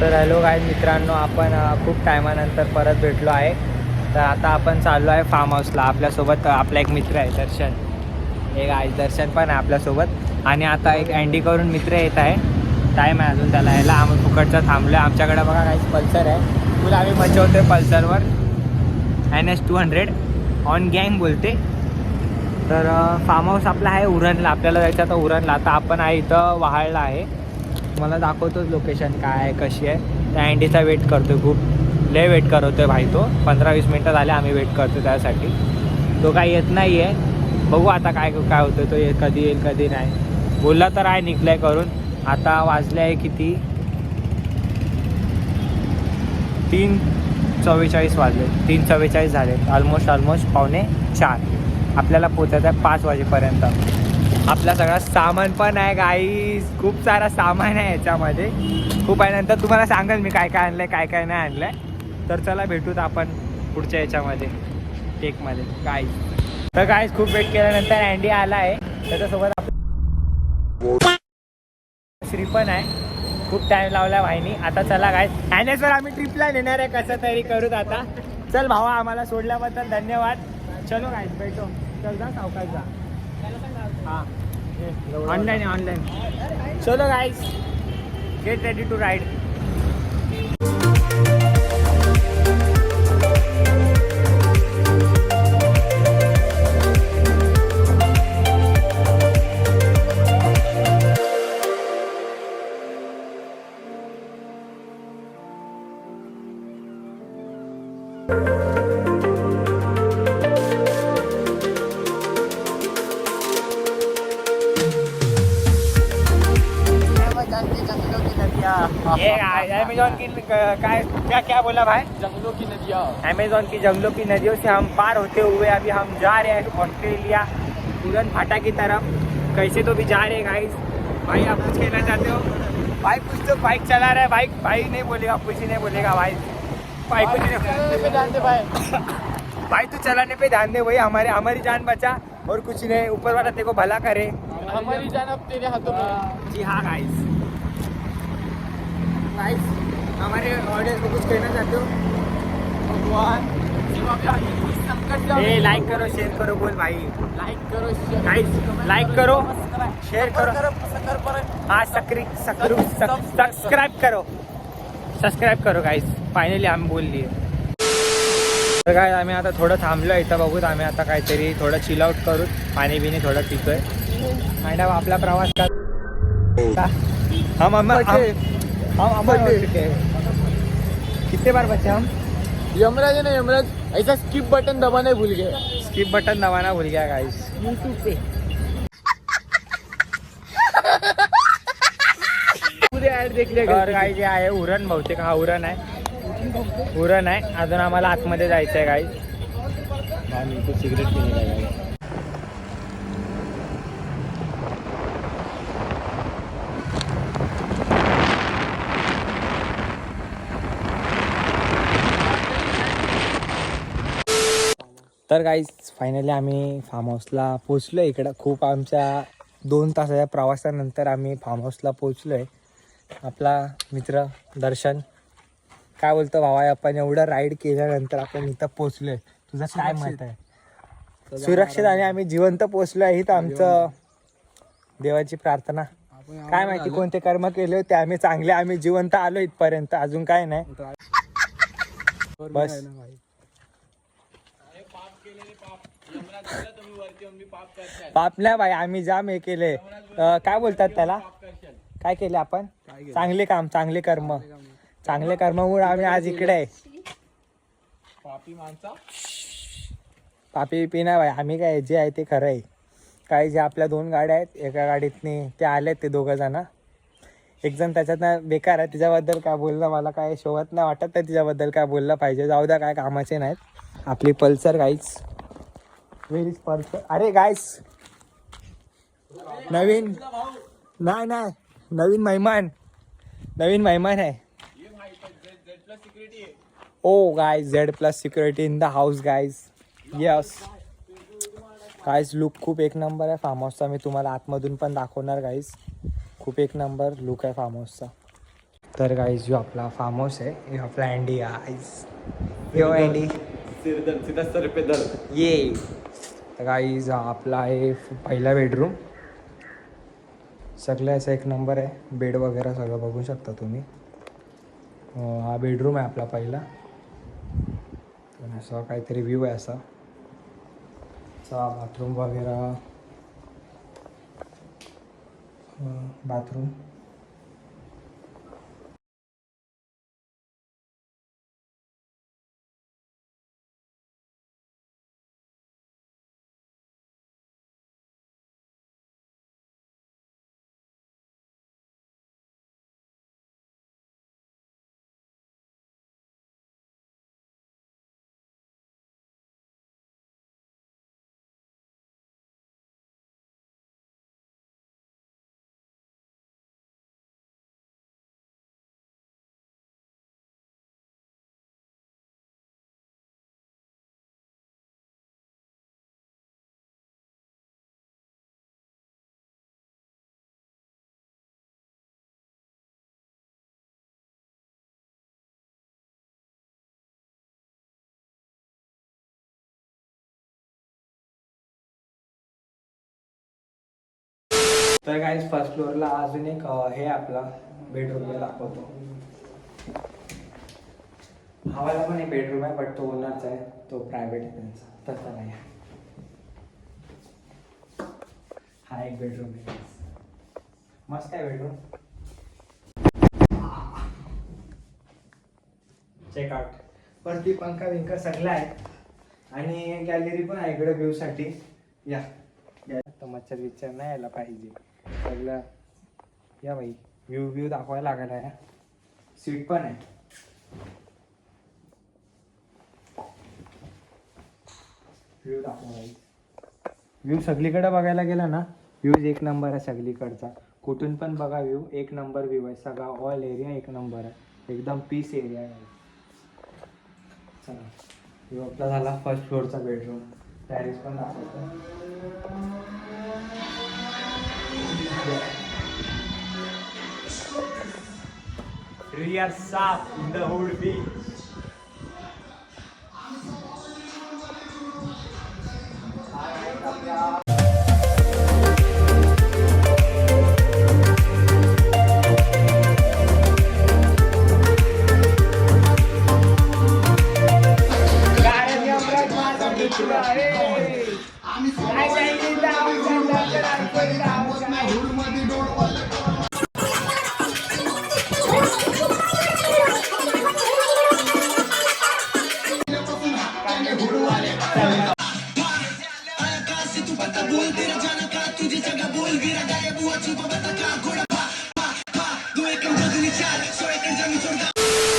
तर hello guys मित्रांनो, आपण खूप टायमानंतर परत भेटलो आहे. तर आता आपण चाललो आहे फार्म हाऊसला. आपल्यासोबत आपला एक मित्र आहे दर्शन. हे गाईज दर्शन पण आहे आपल्यासोबत. आणि आता एक अँडी करून मित्र येत आहे. टाईम आहे अजून त्याला यायला. आम्ही फुकटचं थांबलो आहे. आमच्याकडे बघा गाईज पल्सर आहे. फुल आम्ही मचवतो आहे पल्सरवर. NS200 ऑन गँग बोलते. तर फार्म हाऊस आपला आहे उरणला. आपल्याला जायचं आता उरणला. आता आपण आहे इथं वहाळला आहे. मला दाखवतोच लोकेशन काय आहे कशी आहे. त्या अँडीचा वेट करतो खूप लय वेट करतो आहे भाई. तो 15-20 मिनटं झाले आम्ही वेट करतो त्यासाठी. तो काही येत नाही आहे. बघू आता काय काय होतं. तो कधी येईल कधी नाही. बोलला तर आहे निघलाय करून. आता वाजले आहे किती 3:44 वाजले. 3:44 झाले. ऑलमोस्ट 3:45. आपल्याला पोचायचं आहे 5 वाजेपर्यंत. आपला सगळा सामान पण आहे गाईस. खूप सारा सामान आहे याच्यामध्ये. खूप आहे. नंतर तुम्हाला सांगेल मी काय काय आणलं आहे काय काय नाही आणलं आहे. तर चला भेटूत आपण पुढच्या याच्यामध्ये टेकमध्ये गाईस. तर गाईस खूप वेट केल्यानंतर अँडी आला आहे. त्याच्यासोबत आपला श्री पण आहे. खूप टाईम लावला भाईनी. आता चला गाईस ॲनेसवर आम्ही ट्रिपला नेणार आहे. कसं तरी करूत आता. चल भावा आम्हाला सोडल्याबद्दल धन्यवाद. चलो गाईस भेटो. चल जा सावकाश जा. हाँ ऑनलाइन चलो guys get ready to ride. ये अमेज़न की क्या क्या बोला भाई? जंगलों की नदियाँ। अमेज़न की जंगलों की नदियों से हम पार होते हुए अभी हम जा रहे हैं ऑस्ट्रेलिया उड़न फाटा की तरफ. कैसे तो भी जा रहे हैं गाइस. भाई आप कुछ कहना चाहते हो? भाई कुछ तो बाइक चला रहा है. बाइक भाई नहीं बोलेगा, कुछ ही नहीं बोलेगा भाई. भाई कुछ नहीं पे ध्यान दे भाई। भाई तू चलाने पे ध्यान दे. वही हमारी जान बचा और कुछ नहीं. ऊपर वाला तेरे को भला करे. हमारी जान अब तेरे हाथों में। जी हाँ गाइस. गाइस हमारे ऑडियंस को कुछ कहना चाहते हो? भगवान ए लाइक करो शेयर करो बोल भाई. लाइक करो गाइस लाइक करो शेयर करो. हाँ सब्सक्राइब करो गाइस. फायनली आम्ही बोल लिए. तर काय आम्ही आता थोडं थांबलो इथं. बघूत आम्ही आता काहीतरी थोडं चिल आउट करू. पाणी बिणी थोडं पितोय. आणि आपला प्रवास का हम कितने बार बचे हम? यमराज है ना, यमराज ऐसा स्किप बटन दबाना भूल गए. स्किप बटन दबाना भूल गया गाइस. यूट्यूब पे पूरे ऍड देखले. तर काय जे आहे उरण बहुतेक. हा उरण आहे. उरण आहे. अजून आम्हाला आतमध्ये जायचं आहे गाइस. आम्ही तो सिगरेट पिणे आहे. तर गाईज फायनली आम्ही फार्म हाऊसला पोचलो आहे. इकडं खूप आमच्या 2 तासाच्या प्रवासानंतर आम्ही फार्म हाऊसला पोचलो आहे. आपला मित्र दर्शन काय बोलतो भावा, आपण एवढं राईड केल्यानंतर आपण इथं पोचलो आहे. तुझं काय मत आहे? सुरक्षित आणि आम्ही जिवंत पोचलो आहे. तर आमचं देवाची प्रार्थना. काय माहिती कोणते कर्म केले होते आम्ही चांगले. आम्ही जिवंत आलो इथपर्यंत. अजून काय नाही बस. पाप नाही भाई. आम्ही जाम हे केले. काय बोलतात त्याला, काय केले आपण? चांगले काम चांगले कर्म. चांगले कर्मामुळे आम्ही आज इकडे आहे. पापी बिपी नाही भाई. आम्ही काय जे आहे ते खरं आहे. काय जे आपल्या 2 गाड्या आहेत. एका गाडीतनी ते आलेत ते 2 जण. एक जण त्याच्यातनं बेकार आहे. तिच्याबद्दल काय बोलणं मला काय शोभत नाही वाटत. तर तिच्याबद्दल काय बोललं पाहिजे. जाऊ द्या, काय कामाचे नाहीत. आपली पल्सर गाईच. Very Pulsar. अरे गाईस नवीन नाही नवीन मेहमान आहे. Oh guys Z+ security in the house guys. Yes guys look खूप एक नंबर आहे फार्म हाऊसचा. मी तुम्हाला आतमधून पण दाखवणार गाईज. खूप एक नंबर लुक आहे फार्म हाऊसचा. तर गाईज जो आपला फार्म हाऊस आहे हे आपला अँडी गाईज यो अँडी ये. तर गाईज आपला आहे पहिला बेडरूम. सगळ्याचा एक नंबर आहे. बेड वगैरे सगळं बघू शकता तुम्ही. हा बेडरूम आहे आपला पहिला. असा काहीतरी व्ह्यू आहे असा बाथरूम वगैरे. बाथरूम तर गाईज फर्स्ट फ्लोअरला अजून एक हे आपला बेडरूम दाखवतो. हवाला पण एक बेडरूम आहे बट तो ओनरचा आहे. तो प्रायव्हेट आहे त्यांचा. तसा नाही. हा एक बेडरूम आहे. मस्त आहे बेडरूम. चेकआउट. वरती पंखा बिंका सगळं आहे आणि गॅलरी पण आहे इकडे व्ह्यू साठी. या तर मच्छर विच्छर नाही यायला पाहिजे सगळं. या बाई व्ह्यू दाखवायला लागला आहे. सीट पण आहे. व्ह्यू दाखवा. व्ह्यू सगळीकडे बघायला गेला ना व्ह्यूज एक नंबर आहे सगळीकडचा. कुठून पण बघा व्ह्यू एक नंबर व्ह्यू आहे. सगळा ऑल एरिया एक नंबर आहे. एकदम पीस एरिया आहे. चला व्ह्यू आपला झाला फर्स्ट फ्लोअरचा बेडरूम. टॅरिस पण दाखवतो. रिया साफ in the whole beach.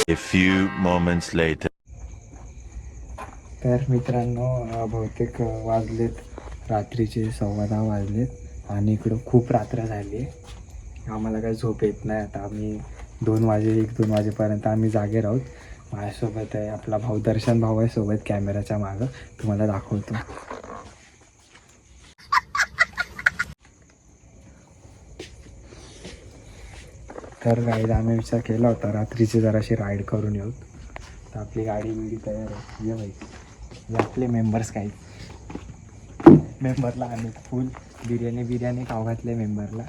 A few moments later. तर मित्रांनो बहुतेक वाजलेत रात्रीचे 10:15 वाजलेत आणि इकडं खूप रात्र झाली आहे. आम्हाला काही झोप येत नाही. आता आम्ही 1-2 वाजेपर्यंत आम्ही जागे राहूत. माझ्यासोबत आहे आपला भाऊ दर्शन भाऊ आहे सोबत कॅमेराच्या मागं. तुम्हाला दाखवतो. तर गाईड आम्ही विचार केला होता रात्रीची जराशी राईड करून येऊ. तर आपली गाडी बिडी तयार आहे. ये बाई हे आपले मेंबर्स काही. मेंबरला आम्ही फुल बिर्याणी खाऊ घातले मेंबरला.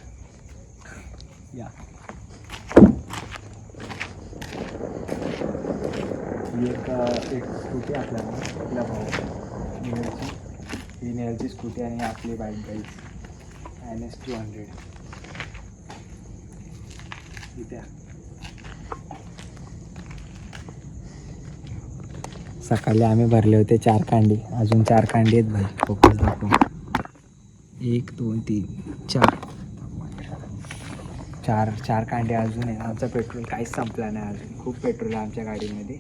या एक स्कूटी आपल्या भाऊ ही नेलची स्कूटी आणि आपली बाईक गाईज NS200 इथे. सकाळी आम्ही भरले होते 4 कांडी. अजून 4 कांडी आहेत भाई. फोकस दाखव. 1 2 3 4 कांडे अजून आहे. आमचं पेट्रोल काहीच संपला नाही अजून. खूप पेट्रोल आहे आमच्या गाडीमध्ये.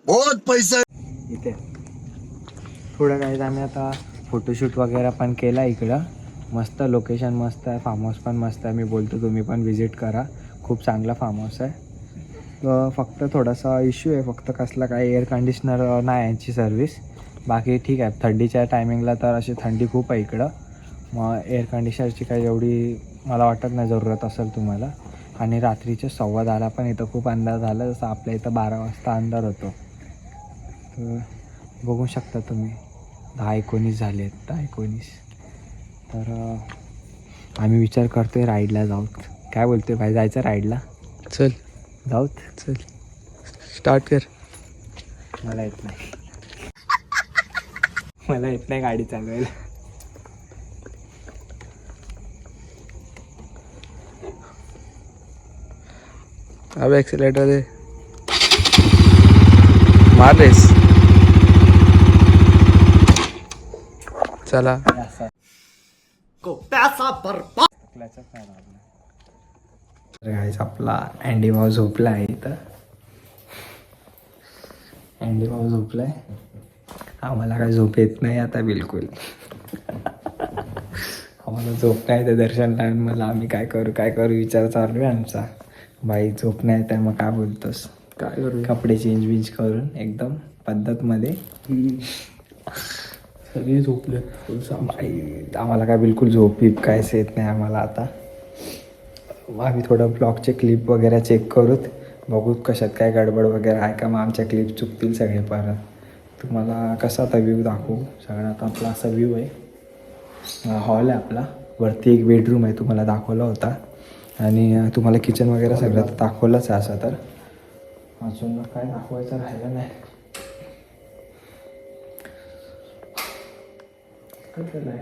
बहुत पैसा इथे. थोडं काही आम्ही आता फोटोशूट वगैरे पण केला इकडं. मस्त लोकेशन मस्त आहे. फार्म हाऊस पण मस्त आहे. मी बोलतो तुम्ही पण विजिट करा. खूप चांगला फार्म हाऊस आहे. फक्त थोडासा इश्यू आहे. फक्त कसला काय एअर कंडिशनर नाही यांची सर्विस. बाकी ठीक आहे. थंडीच्या टायमिंगला तर अशी थंडी खूप आहे इकडं. मग एअर कंडिशनरची काही एवढी मला वाटत नाही जरूरत असेल तुम्हाला. आणि रात्रीचे 10:15 पण इथं खूप अंधार झाला, जसं आपल्या इथं 12 वाजता अंधार होतो. तर बघू शकता तुम्ही 10:19 झाले आहेत, 10:19. तर आम्ही विचार करतोय राईडला जाऊत. काय बोलतोय भाई, जायचं राईडला? चल जाऊत. चल स्टार्ट कर. मला येत नाही, मला येत नाही गाडी चालवायला. अब एक्सीलेटर दे, मार रेस. चला गाईस आपला अँडी भाऊ झोपला आहे इथं. अँडी भाऊ झोपलाय, आम्हाला काय झोप येत नाही आता बिलकुल. आम्हाला झोप नाही तर दर्शनला मला आम्ही काय करू विचार चालू आहे आमचा. बाई झोप नाही तर मग काय बोलतोस, काय करू? कपडे चेंज करून एकदम पद्धतमध्ये. सगळे झोपले. बाई आम्हाला काय बिलकुल झोप बीप कायच येत नाही आम्हाला आता. आम्ही थोडं ब्लॉगचे क्लिप वगैरे चेक करूत, बघूत कशात काय गडबड वगैरे आहे का, मग आमच्या क्लिप चुकतील सगळे परत. तुम्हाला कसा आता व्ह्यू दाखवू सगळ्यात. आपला असा व्ह्यू आहे, हॉल आहे आपला, वरती एक बेडरूम आहे तुम्हाला दाखवला होता, आणि तुम्हाला किचन वगैरे सगळं दाखवलंच आहे. असं तर अजून काय दाखवायचं राहिलं नाही.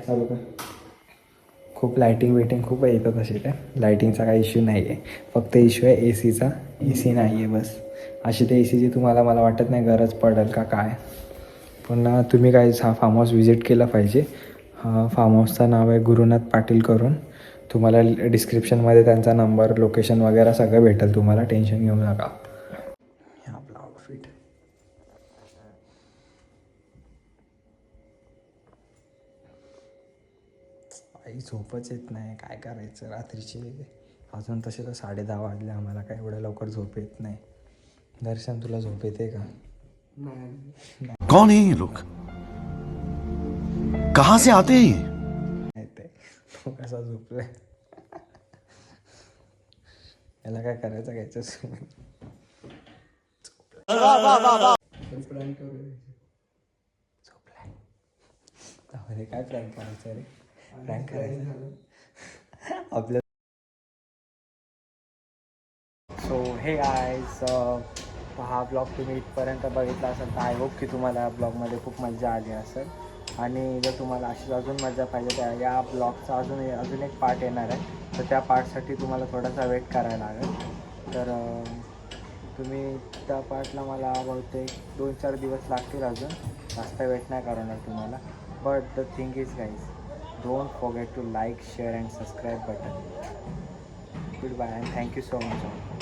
चालू कर. खूप लायटिंग वेटिंग खूप आहे इथं, तशी काय लायटिंगचा काही इश्यू नाही आहे, फक्त इश्यू आहे AC चा नाही आहे बस. अशी ते ACची तुम्हाला मला वाटत नाही गरज पडेल का काय. पण तुम्ही काय हा फार्म हाऊस व्हिजिट केला पाहिजे. फार्म हाऊसचं नाव आहे गुरुनाथ पाटील करून. तुम्हाला डिस्क्रिप्शनमध्ये त्यांचा नंबर, लोकेशन वगैरे सगळं भेटेल तुम्हाला, टेन्शन घेऊ नका. हे आपला आउटफिट. काही झोपच येत नाही, काय करायचं रात्रीचे अजून तसे तर 10:30 वाजले, आम्हाला काय एवढ्या लवकर झोप येत नाही. दर्शन तुला झोप येते का? कौन है ये लोग, कहां से आते हैं ये? येते. तो कसा झोपलाय, याला काय करायचं घ्यायचं. झोपलाय, काय प्लॅन करायचं रे, प्लॅन करायचं आपलं. सो हे गाईज, हा ब्लॉग तुम्ही इथपर्यंत बघितला असेल तर आय होप की तुम्हाला या ब्लॉगमध्ये खूप मजा आली असेल. आणि जर तुम्हाला अशीच अजून मजा पाहिजे तर या ब्लॉगचा अजून एक पार्ट येणार आहे, तर त्या पार्टसाठी तुम्हाला थोडासा वेट करायला लागेल. तर तुम्ही त्या पार्टला मला बहुतेक 2-4 दिवस लागतील, अजून जास्त वेट नाही करणार तुम्हाला. But the thing is guys, don't forget to like, share and subscribe button. Goodbye and thank you so much.